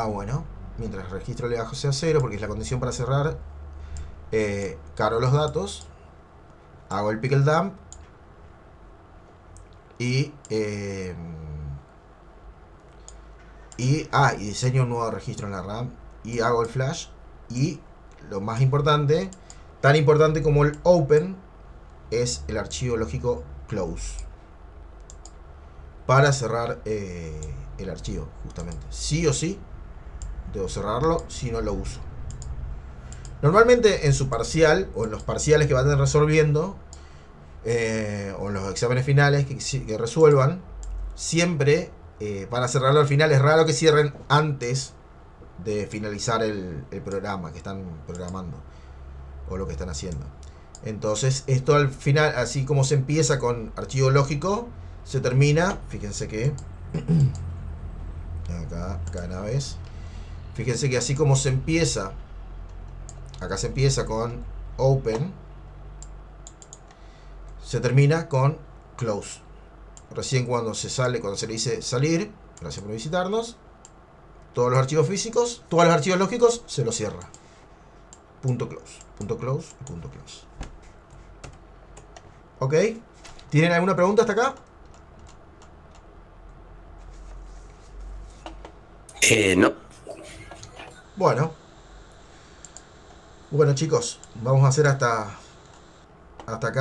Speaker 1: Bueno, mientras el registro le bajo sea 0, porque es la condición para cerrar, cargo los datos, hago el pickle dump y diseño un nuevo registro en la RAM y hago el flash. Y lo más importante, tan importante como el open, es el archivo lógico close para cerrar el archivo, justamente. Sí o sí debo cerrarlo, si no lo uso. Normalmente en su parcial, o en los parciales que vayan resolviendo, o en los exámenes finales que resuelvan, siempre van a cerrarlo al final. Es raro que cierren antes de finalizar el programa que están programando o lo que están haciendo. Entonces esto al final, así como se empieza con archivo lógico, se termina, fíjense que acá cada vez, fíjense que así como se empieza, acá se empieza con open, se termina con close. Recién cuando se sale, cuando se le dice salir, gracias por visitarnos, todos los archivos físicos, todos los archivos lógicos, se los cierra. Punto close, punto close y punto close. ¿Ok? ¿Tienen alguna pregunta hasta acá?
Speaker 3: No.
Speaker 1: Bueno. Bueno, chicos, vamos a hacer hasta acá.